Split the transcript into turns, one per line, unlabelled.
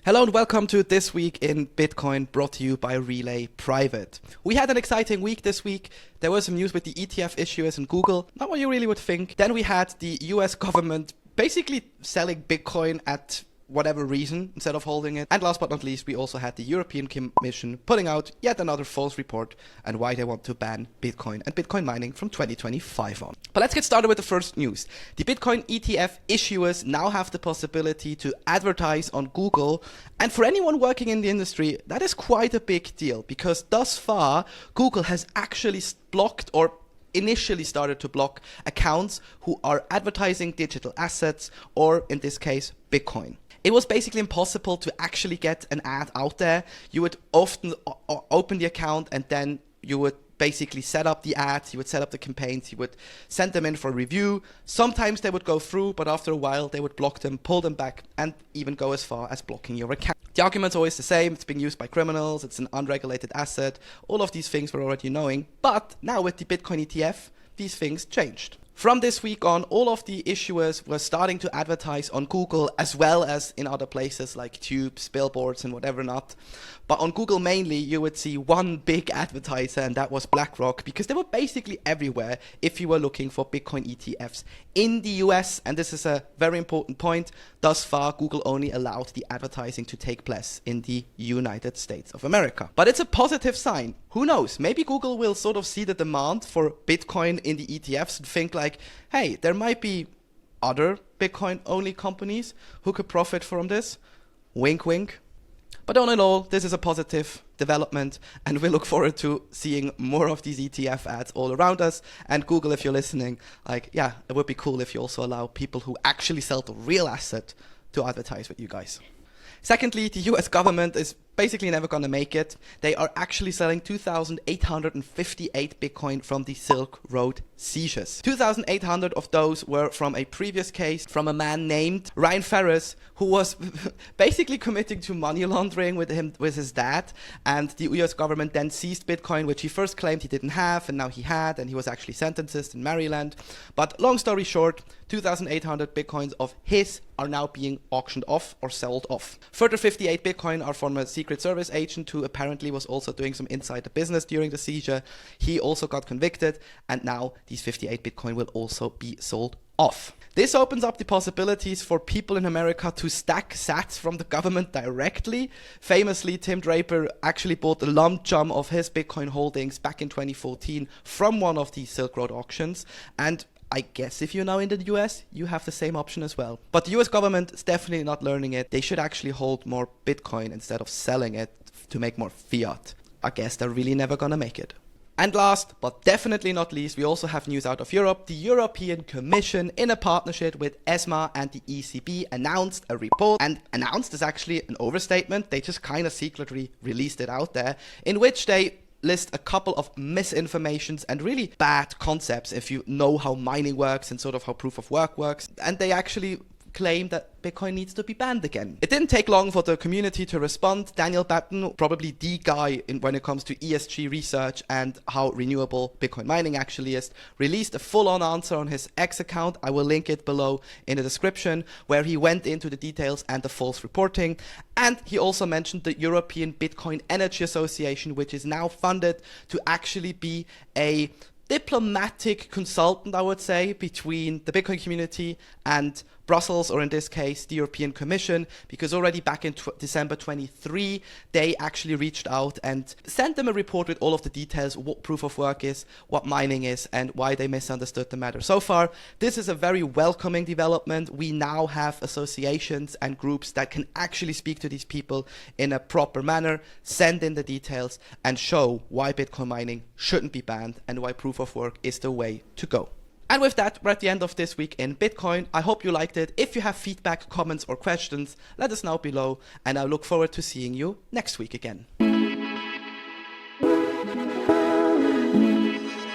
Hello and welcome to This Week in Bitcoin, brought to you by Relai Private. We had an exciting week this week. There was some news with the ETF issuers and Google, not what you really would think. Then we had the US government basically selling Bitcoin at whatever reason instead of holding it. And last but not least, we also had the European Commission putting out yet another false report and why they want to ban Bitcoin and Bitcoin mining from 2025 on. But let's get started with the first news. The Bitcoin ETF issuers now have the possibility to advertise on Google. And for anyone working in the industry, that is quite a big deal because thus far, Google has actually blocked or initially started to block accounts who are advertising digital assets or in this case, Bitcoin. It was basically impossible to actually get an ad out there. You would often open the account and then you would basically set up the ads, you would set up the campaigns, you would send them in for review. Sometimes they would go through, but after a while they would block them, pull them back, and even go as far as blocking your account. The argument's always the same, it's being used by criminals, it's an unregulated asset, all of these things we're already knowing. But now with the Bitcoin ETF, these things changed. From this week on, all of the issuers were starting to advertise on Google as well as in other places like tubes, billboards and whatever not. But on Google mainly, you would see one big advertiser, and that was BlackRock, because they were basically everywhere if you were looking for Bitcoin ETFs in the US. And this is a very important point. Thus far, Google only allowed the advertising to take place in the United States of America. But it's a positive sign. Who knows? Maybe Google will sort of see the demand for Bitcoin in the ETFs and think like, hey, there might be other Bitcoin-only companies who could profit from this. Wink, wink. But all in all, this is a positive development, and we look forward to seeing more of these ETF ads all around us. And Google, if you're listening, like, yeah, it would be cool if you also allow people who actually sell the real asset to advertise with you guys. Secondly, the US government is basically never going to make it. They are actually selling 2,858 Bitcoin from the Silk Road seizures. 2,800 of those were from a previous case from a man named Ryan Ferris, who was basically committing to money laundering with his dad. And the US government then seized Bitcoin, which he first claimed he didn't have, and now he had, and he was actually sentenced in Maryland. But long story short, 2,800 Bitcoins of his are now being auctioned off or sold off. Further 58 Bitcoin are from a Secret Service agent who apparently was also doing some insider business during the seizure. He also got convicted, and now these 58 Bitcoin will also be sold off. This opens up the possibilities for people in America to stack sats from the government directly. Famously, Tim Draper actually bought a lump sum of his Bitcoin holdings back in 2014 from one of these Silk Road auctions, and I guess if you're now in the US, you have the same option as well. But the US government is definitely not learning it. They should actually hold more Bitcoin instead of selling it to make more fiat. I guess they're really never gonna make it. And last, but definitely not least, we also have news out of Europe. The European Commission, in a partnership with ESMA and the ECB, announced a report. And announced is actually an overstatement. They just kind of secretly released it out there, in which they list a couple of misinformations and really bad concepts if you know how mining works and sort of how proof of work works. And they actually claim that Bitcoin needs to be banned again. It didn't take long for the community to respond. Daniel Batten, probably the guy when it comes to ESG research and how renewable Bitcoin mining actually is, released a full-on answer on his X account. I will link it below in the description, where he went into the details and the false reporting. And he also mentioned the European Bitcoin Energy Association, which is now funded to actually be a diplomatic consultant, I would say, between the Bitcoin community and Brussels, or in this case, the European Commission, because already back in December 23, they actually reached out and sent them a report with all of the details, what proof of work is, what mining is, and why they misunderstood the matter. So far, this is a very welcoming development. We now have associations and groups that can actually speak to these people in a proper manner, send in the details, and show why Bitcoin mining shouldn't be banned and why proof of work is the way to go. And with that, we're at the end of This Week in Bitcoin. I hope you liked it. If you have feedback, comments, or questions, let us know below, and I look forward to seeing you next week again.